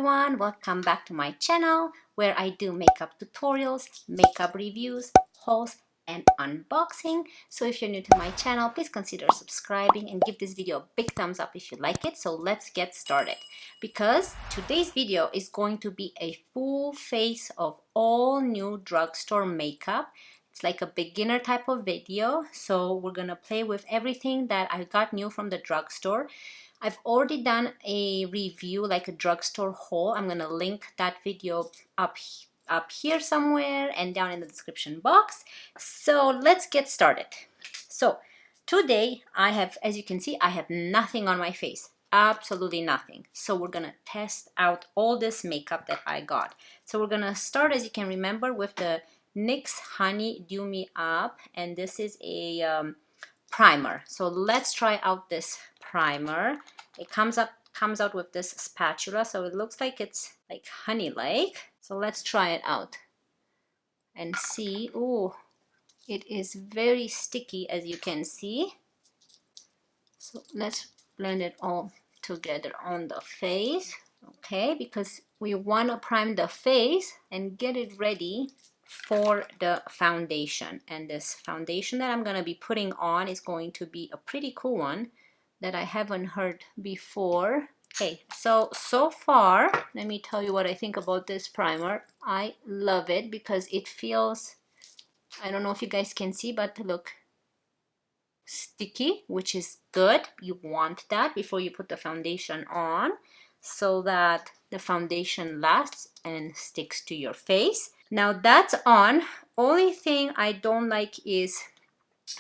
everyone, welcome back to my channel where I do makeup tutorials, makeup reviews, hauls and unboxing. So if you're new to my channel, please consider subscribing and give this video a big thumbs up if you like it. So let's get started, because today's video is going to be a full face of all new drugstore makeup. It's like a beginner type of video, so we're gonna play with everything that I got new from the drugstore. I've already done a review, like a drugstore haul. I'm gonna link that video up here somewhere and down in the description box. So let's get started. So today I have, as you can see, I have nothing on my face, absolutely nothing. So we're gonna test out all this makeup that I got. So we're gonna start, as you can remember, with the NYX Honey Dew Me Up, and this is a primer. So let's try out this primer. It comes out with this spatula, so it looks like it's like honey-like. So let's try it out and see. Oh, it is very sticky, as you can see. So let's blend it all together on the face, okay, because we want to prime the face and get it ready for the foundation. And this foundation that I'm going to be putting on is going to be a pretty cool one that I haven't heard before. Okay, so far, let me tell you what I think about this primer. I love it because it feels, I don't know if you guys can see, but look, sticky, which is good. You want that before you put the foundation on so that the foundation lasts and sticks to your face. Now that's on. Only thing I don't like is,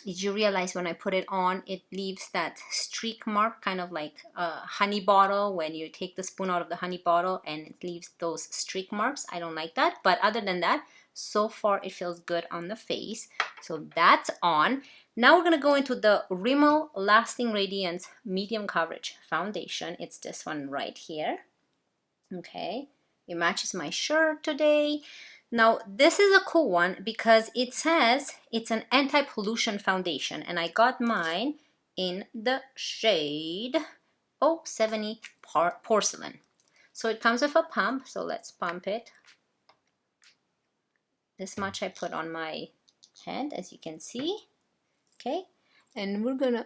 did you realize when I put it on, it leaves that streak mark, kind of like a honey bottle when you take the spoon out of the honey bottle and it leaves those streak marks. I don't like that, but other than that, so far it feels good on the face. So that's on. Now we're going to go into the Rimmel Lasting Radiance Medium Coverage Foundation. It's this one right here. Okay, it matches my shirt today. Now this is a cool one because it says it's an anti-pollution foundation, and I got mine in the shade 070 Porcelain. So it comes with a pump, so let's pump it. This much I put on my head, as you can see. Okay, and we're gonna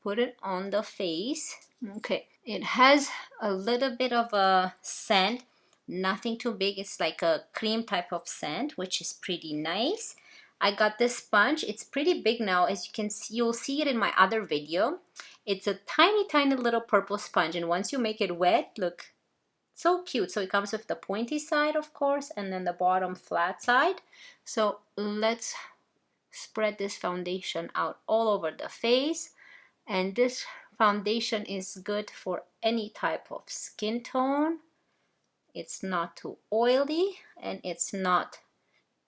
put it on the face. Okay, it has a little bit of a scent, nothing too big. It's like a cream type of scent, which is pretty nice. I got this sponge. It's pretty big now, as you can see. You'll see it in my other video. It's a tiny little purple sponge, and once you make it wet, look, so cute. So it comes with the pointy side, of course, and then the bottom flat side. So let's spread this foundation out all over the face. And this foundation is good for any type of skin tone. It's not too oily and it's not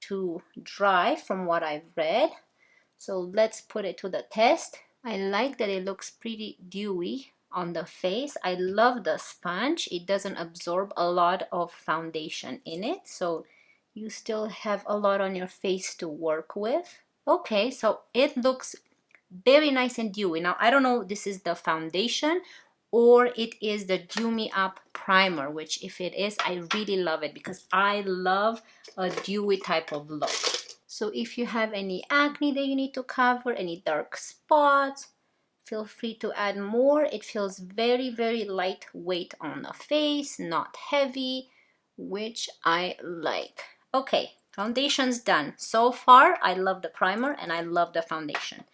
too dry from what I've read. So let's put it to the test. I like that it looks pretty dewy on the face. I love the sponge. It doesn't absorb a lot of foundation in it, so you still have a lot on your face to work with. Okay, so it looks very nice and dewy. Now, I don't know if this is the foundation or it is the Dew Me Up primer, which if it is, I really love it because I love a dewy type of look. So if you have any acne that you need to cover, any dark spots, feel free to add more. It feels very lightweight on the face, not heavy, which I like. Okay, foundation's done. So far, I love the primer and I love the foundation.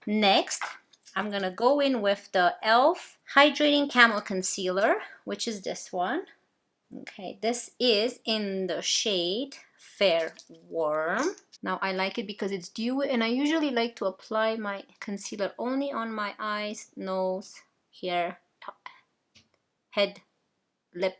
Next, I'm gonna go in with the e.l.f. Hydrating Camel Concealer, which is this one. Okay, this is in the shade Fair Warm. Now I like it because it's dewy, and I usually like to apply my concealer only on my eyes, nose, here, top, head, lip,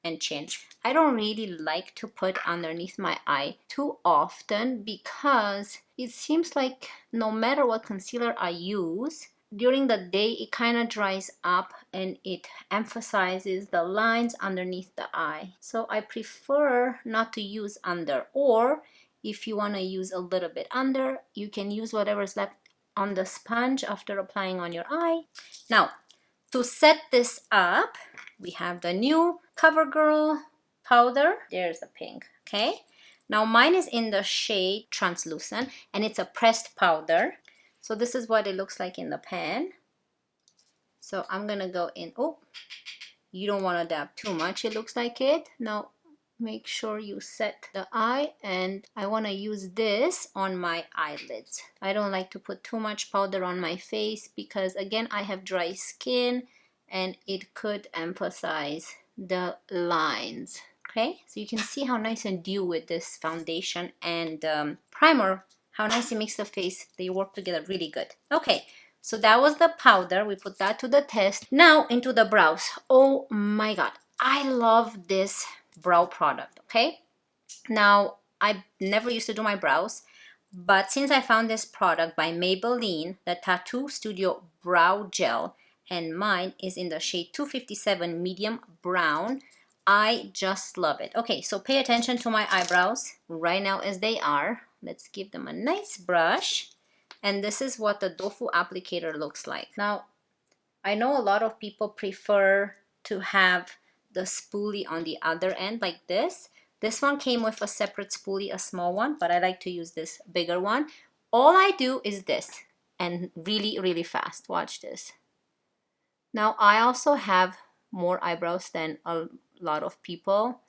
and chin. I don't really like to put underneath my eye too often because it seems like no matter what concealer I use, during the day it kind of dries up and it emphasizes the lines underneath the eye. So I prefer not to use under, or if you want to use a little bit under, you can use whatever's left on the sponge after applying on your eye. Now, to set this up, we have the new CoverGirl powder. There's the pink. Okay, now mine is in the shade Translucent, and it's a pressed powder. So this is what it looks like in the pan. So I'm gonna go in. Oh, you don't want to dab too much, it looks like it. Now make sure you set the eye, and I want to use this on my eyelids. I don't like to put too much powder on my face because again I have dry skin and it could emphasize the lines. Okay, so you can see how nice and dewy with this foundation and primer, how nice it makes the face. They work together really good. Okay, so that was the powder. We put that to the test. Now into the brows. Oh my god, I love this brow product. Okay, now I never used to do my brows, but since I found this product by Maybelline, the Tattoo Studio Brow Gel, and mine is in the shade 257 medium brown, I just love it. Okay, so pay attention to my eyebrows right now as they are. Let's give them a nice brush. And this is what the Dofu applicator looks like. Now, I know a lot of people prefer to have the spoolie on the other end like this. This one came with a separate spoolie, a small one, but I like to use this bigger one. All I do is this, and really, really fast. Watch this. Now, I also have more eyebrows than a lot of people,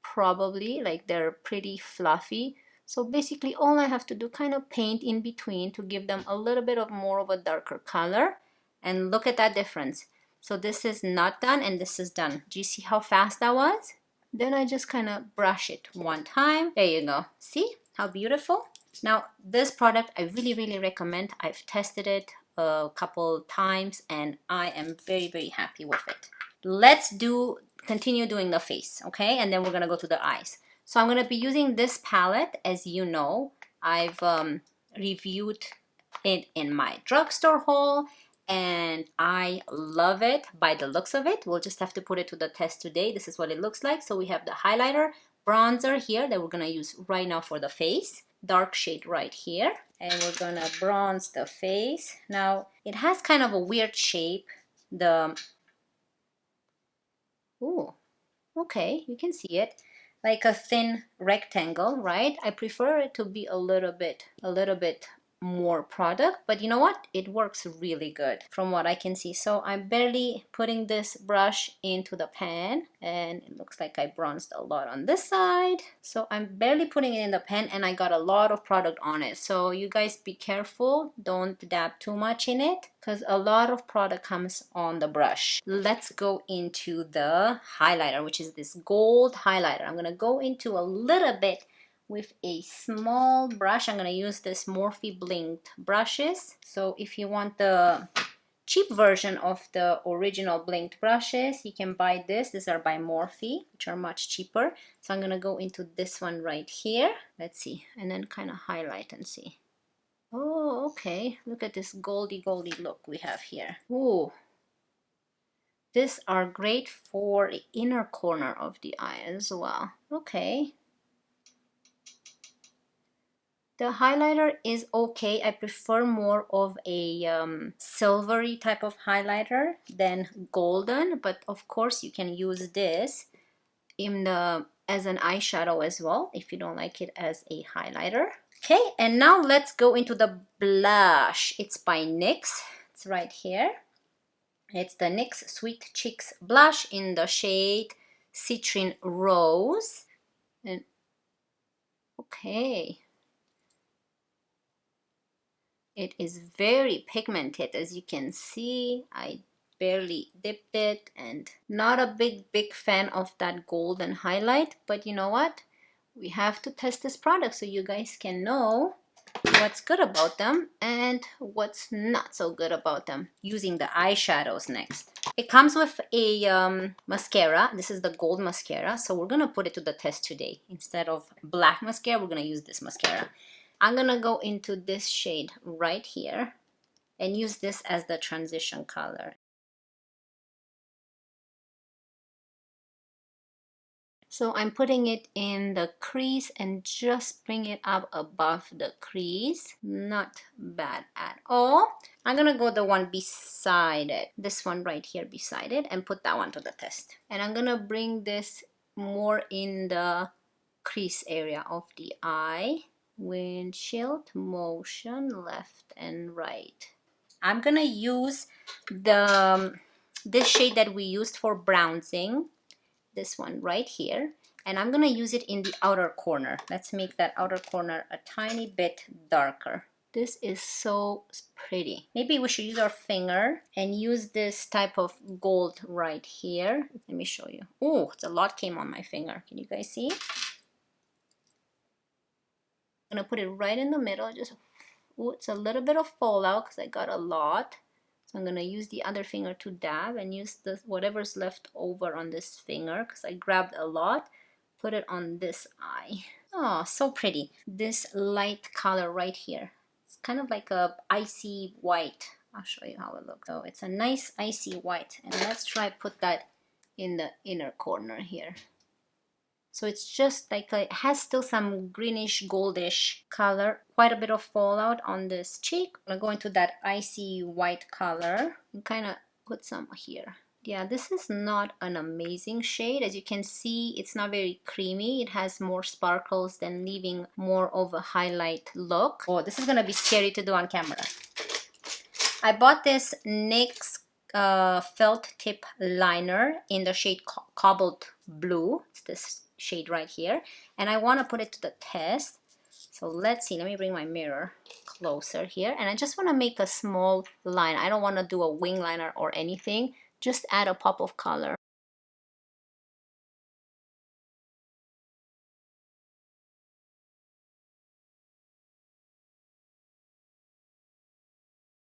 probably, like they're pretty fluffy. So basically all I have to do, kind of paint in between to give them a little bit of more of a darker color. And look at that difference. So this is not done and this is done. Do you see how fast that was? Then I just kind of brush it one time. There you go. See how beautiful? Now this product I really, really recommend. I've tested it a couple times and I am very, very happy with it. Let's continue doing the face, okay? And then we're gonna go to the eyes. So I'm gonna be using this palette. As you know, I've reviewed it in my drugstore haul and I love it by the looks of it. We'll just have to put it to the test today. This is what it looks like. So we have the highlighter, bronzer here that we're gonna use right now for the face, dark shade right here, and we're gonna bronze the face. Now it has kind of a weird shape. Ooh, okay, you can see it. Like a thin rectangle, right? I prefer it to be a little bit more product, but you know what? It works really good from what I can see. So I'm barely putting this brush into the pan and it looks like I bronzed a lot on this side. So I'm barely putting it in the pan and I got a lot of product on it. So you guys be careful. Don't dab too much in it because a lot of product comes on the brush. Let's go into the highlighter, which is this gold highlighter. I'm gonna go into a little bit with a small brush. I'm going to use this Morphe blinked brushes. So if you want the cheap version of the original blinked brushes, you can buy this. These are by Morphe, which are much cheaper. So I'm going to go into this one right here. Let's see. And then kind of highlight and see. Oh, okay. Look at this goldy look we have here. Ooh. These are great for the inner corner of the eye as well. Okay. The highlighter is okay. I prefer more of a silvery type of highlighter than golden, but of course you can use this as an eyeshadow as well if you don't like it as a highlighter. Okay, and now let's go into the blush. It's by NYX. It's right here. It's the NYX Sweet Cheeks blush in the shade Citrine Rose. And okay. It is very pigmented, as you can see. I barely dipped it and not a big fan of that golden highlight, but you know what? We have to test this product so you guys can know what's good about them and what's not so good about them. Using the eyeshadows next. It comes with a mascara. This is the gold mascara, so we're gonna put it to the test today. Instead of black mascara, we're gonna use this mascara. I'm gonna go into this shade right here and use this as the transition color. So I'm putting it in the crease and just bring it up above the crease. Not bad at all. I'm gonna go the one beside it, this one right here beside it, and put that one to the test. And I'm gonna bring this more in the crease area of the eye. Windshield motion left and right. I'm gonna use this shade that we used for bronzing, this one right here, and I'm gonna use it in the outer corner. Let's make that outer corner a tiny bit darker. This is so pretty. Maybe we should use our finger and use this type of gold right here. Let me show you. Oh, it's a lot came on my finger. Can you guys see? I'm gonna put it right in the middle. Just, oh, it's a little bit of fallout because I got a lot. So I'm gonna use the other finger to dab and use this whatever's left over on this finger because I grabbed a lot. Put it on this eye. Oh, so pretty. This light color right here. It's kind of like a icy white. I'll show you how it looks. So it's a nice icy white. And let's try put that in the inner corner here. So it's just like it has still some greenish goldish color, quite a bit of fallout on this cheek. I'm gonna go into that icy white color and kind of put some here. Yeah, this is not an amazing shade. As you can see, it's not very creamy. It has more sparkles than leaving more of a highlight look. Oh, this is gonna be scary to do on camera. I bought this NYX felt tip liner in the shade Cobalt Blue. It's this shade right here, and I want to put it to the test. So let's see, let me bring my mirror closer here, and I just want to make a small line. I don't want to do a wing liner or anything, just add a pop of color.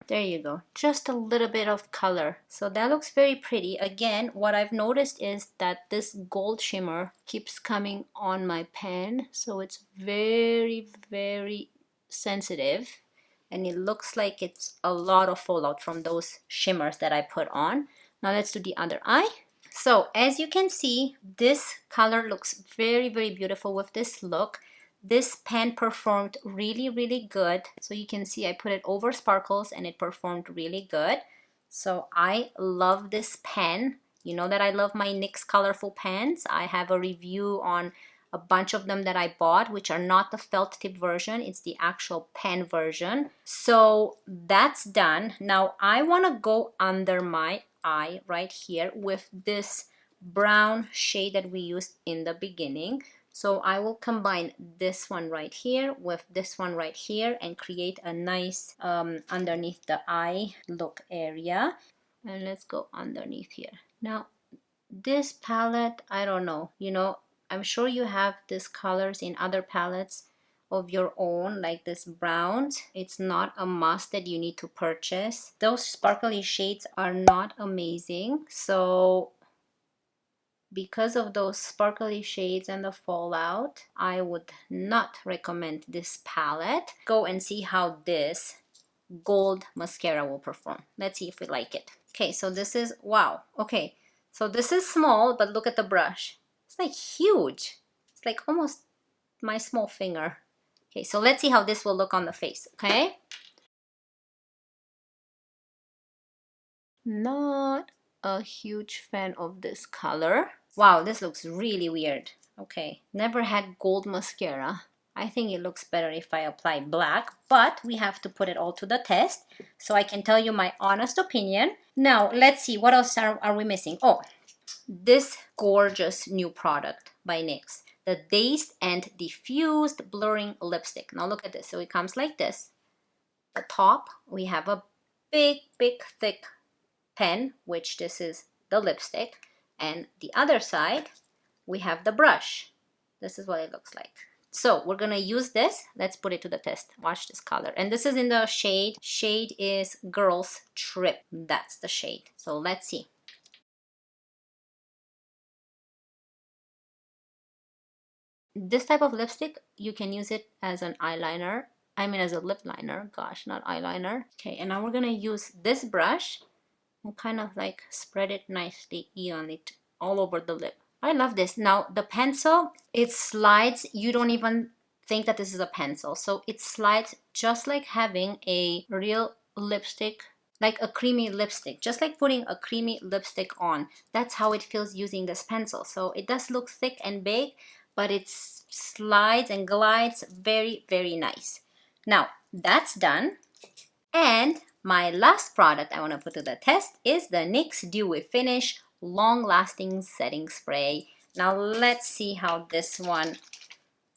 There you go, just a little bit of color. So that looks very pretty. Again, what I've noticed is that this gold shimmer keeps coming on my pen, so it's very, very sensitive, and it looks like it's a lot of fallout from those shimmers that I put on. Now let's do the other eye. So as you can see, this color looks very, very beautiful with this look. This pen performed really, really good. So you can see I put it over sparkles and it performed really good. So I love this pen. You know that I love my NYX colorful pens. I have a review on a bunch of them that I bought, which are not the felt tip version. It's the actual pen version. So that's done. Now I want to go under my eye right here with this brown shade that we used in the beginning. So I will combine this one right here with this one right here and create a nice underneath the eye look area. And let's go underneath here. Now this palette, I don't know, you know, I'm sure you have these colors in other palettes of your own, like this browns. It's not a must that you need to purchase. Those sparkly shades are not amazing. So because of those sparkly shades and the fallout, I would not recommend this palette. Go and see how this gold mascara will perform. Let's see if we like it. Okay, so this is, wow, okay. So this is small, but look at the brush. It's like huge. It's like almost my small finger. Okay, so let's see how this will look on the face, okay? Not a huge fan of this color. Wow, this looks really weird. Okay, never had gold mascara. I think it looks better if I apply black, but we have to put it all to the test so I can tell you my honest opinion. Now, let's see, what else are we missing? Oh, this gorgeous new product by NYX, the Dazed and Diffused Blurring Lipstick. Now look at this. So it comes like this. The top, we have a big, big, thick pen, which this is the lipstick. And the other side, we have the brush. This is what it looks like. So we're gonna use this. Let's put it to the test. Watch this color. And this is in the shade. Shade is Girls Trip. That's the shade. So let's see. This type of lipstick, you can use it as an eyeliner. I mean as a lip liner. Gosh, not eyeliner. Okay, and now we're gonna use this brush and kind of like spread it nicely, evenly all over the lip. I love this. Now the pencil, it slides. You don't even think that this is a pencil. So it slides just like having a real lipstick like a creamy lipstick, just like putting a creamy lipstick on. That's how it feels using this pencil. So it does look thick and big, but it slides and glides very, very nice. Now that's done. And my last product I want to put to the test is the NYX Dewy Finish Long Lasting Setting Spray. Now let's see how this one,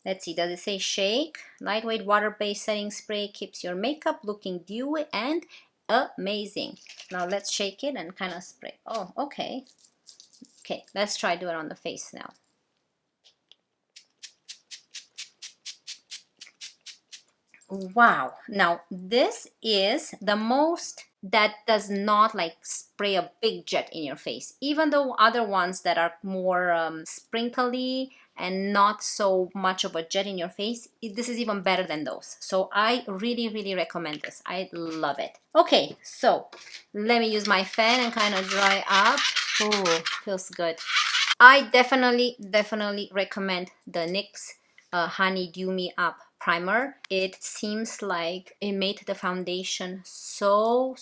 let's see, does it say shake? Lightweight water-based setting spray keeps your makeup looking dewy and amazing. Now let's shake it and kind of spray. Oh, okay. Okay, let's try do it on the face now. Wow. Now this is the most that does not like spray a big jet in your face, even though other ones that are more sprinkly and not so much of a jet in your face, this is even better than those. So I really, really recommend this. I love it. Okay, so let me use my fan and kind of dry up. Oh, feels good. I definitely recommend the NYX Honey Dew Me Up primer. It seems like it made the foundation so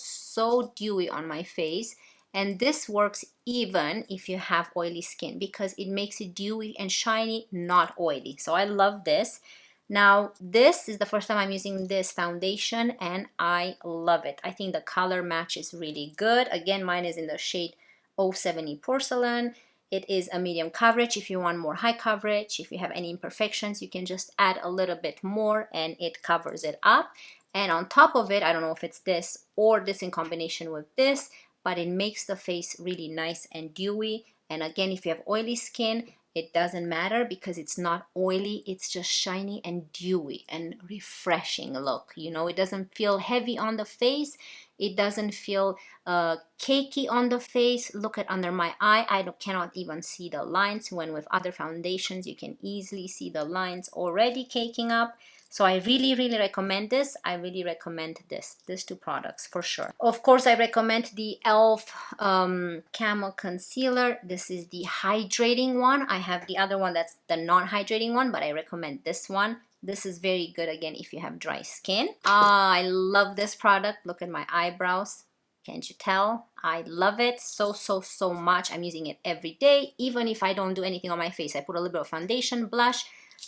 dewy on my face, and this works even if you have oily skin because it makes it dewy and shiny, not oily. So I love this. Now this is the first time I'm using this foundation and I love it. I think the color match is really good. Again, mine is in the shade 070 Porcelain. It is a medium coverage. If you want more high coverage, if you have any imperfections, you can just add a little bit more and it covers it up. And on top of it, I don't know if it's this or this in combination with this, but it makes the face really nice and dewy. And again, if you have oily skin, it doesn't matter because it's not oily. It's just shiny and dewy and refreshing look. You know, it doesn't feel heavy on the face. It doesn't feel cakey on the face. Look at under my eye. I cannot even see the lines, when with other foundations you can easily see the lines already caking up. So I really recommend this. I really recommend these two products for sure. Of course, I recommend the e.l.f. Camo Concealer. This is the hydrating one. I have the other one that's the non-hydrating one, but I recommend this one. This is very good again if you have dry skin. I love this product. Look at my eyebrows. Can't you tell? I love it so much. I'm using it every day. Even if I don't do anything on my face, I put a little bit of foundation, blush,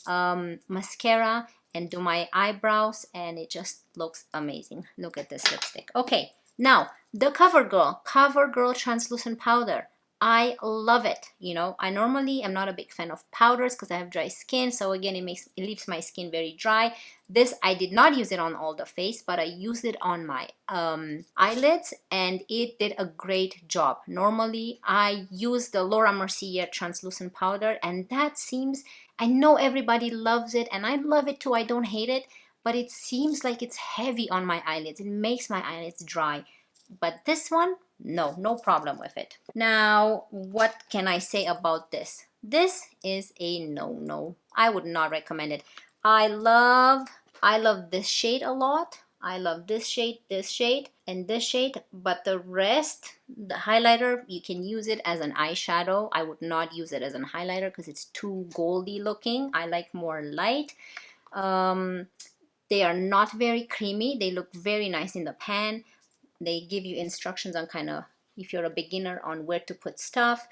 mascara, and do my eyebrows, and it just looks amazing. Look at this lipstick. Okay, now the CoverGirl translucent powder. I love it. You know, I normally am not a big fan of powders because I have dry skin, so again it leaves my skin very dry. This, I did not use it on all the face, but I used it on my eyelids and it did a great job. Normally I use the Laura Mercier translucent powder, and that seems, I know everybody loves it and I love it too, I don't hate it, but it seems like it's heavy on my eyelids. It makes my eyelids dry. But this one, no problem with it. Now, what can I say about this? This is a no. I would not recommend it. I love this shade a lot. I love this shade, and this shade, but the rest, the highlighter, you can use it as an eyeshadow. I would not use it as a highlighter because it's too goldy looking. I like more light. They are not very creamy. They look very nice in the pan. They give you instructions on kind of, if you're a beginner, on where to put stuff,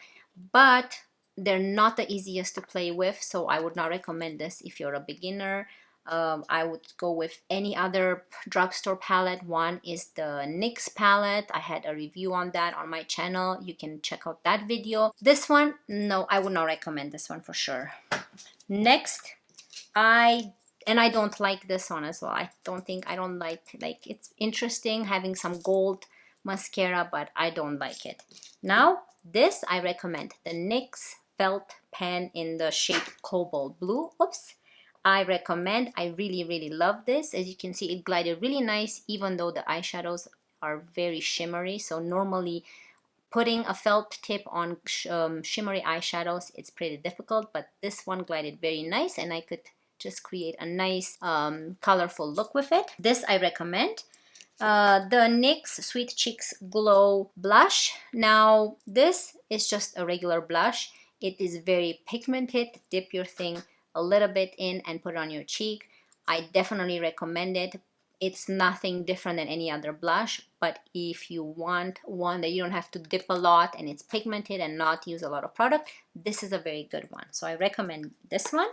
but they're not the easiest to play with, so I would not recommend this if you're a beginner. I would go with any other drugstore palette. One is the NYX palette. I had a review on that on my channel. You can check out that video. This one, no, I would not recommend this one for sure. Next, I don't like this one as well. I don't like it's interesting having some gold mascara, but I don't like it. Now, this I recommend, the NYX Felt Pen in the shade Cobalt Blue. Oops. I recommend. I really love this. As you can see, it glided really nice, even though the eyeshadows are very shimmery. So normally putting a felt tip on shimmery eyeshadows, it's pretty difficult, but this one glided very nice and I could just create a nice colorful look with it. This I recommend. The NYX Sweet Cheeks Glow Blush. Now this is just a regular blush. It is very pigmented. Dip your thing a little bit in and put it on your cheek. I definitely recommend it. it's nothing different than any other blush, but if you want one that you don't have to dip a lot and it's pigmented and not use a lot of product, this is a very good one. So I recommend this one.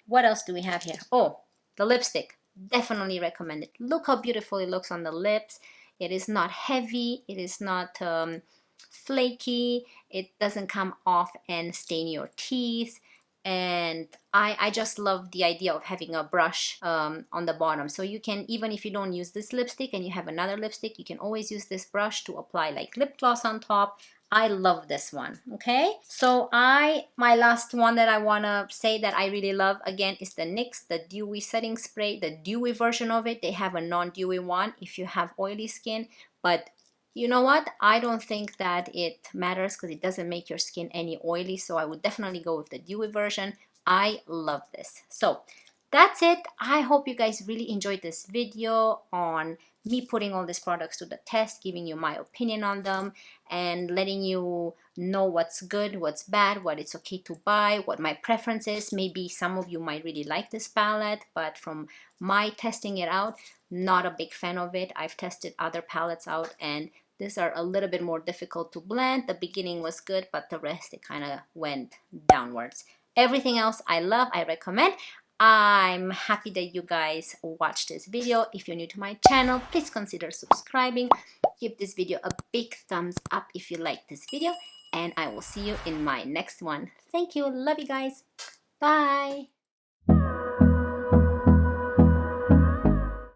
What else do we have here? Oh, the lipstick. Definitely recommend it. Look how beautiful it looks on the lips. It is not heavy. It is not flaky. It doesn't come off and stain your teeth. And I just love the idea of having a brush on the bottom. So you can, even if you don't use this lipstick and you have another lipstick, you can always use this brush to apply like lip gloss on top. I love this one. Okay, so my last one that I want to say that I really love again is the NYX, the Dewy Setting Spray, the dewy version of it. They have a non-dewy one if you have oily skin, but you know what? I don't think that it matters because it doesn't make your skin any oily. So I would definitely go with the dewy version. I love this. So that's it. I hope you guys really enjoyed this video on me putting all these products to the test, giving you my opinion on them, and letting you know what's good, what's bad, what it's okay to buy, what my preference is. Maybe some of you might really like this palette, but from my testing it out, not a big fan of it. I've tested other palettes out and these are a little bit more difficult to blend. The beginning was good, but the rest, it kind of went downwards. Everything else I love, I recommend. I'm happy that you guys watched this video. If you're new to my channel, please consider subscribing. Give this video a big thumbs up if you like this video, and I will see you in my next one. Thank you. Love you guys. Bye.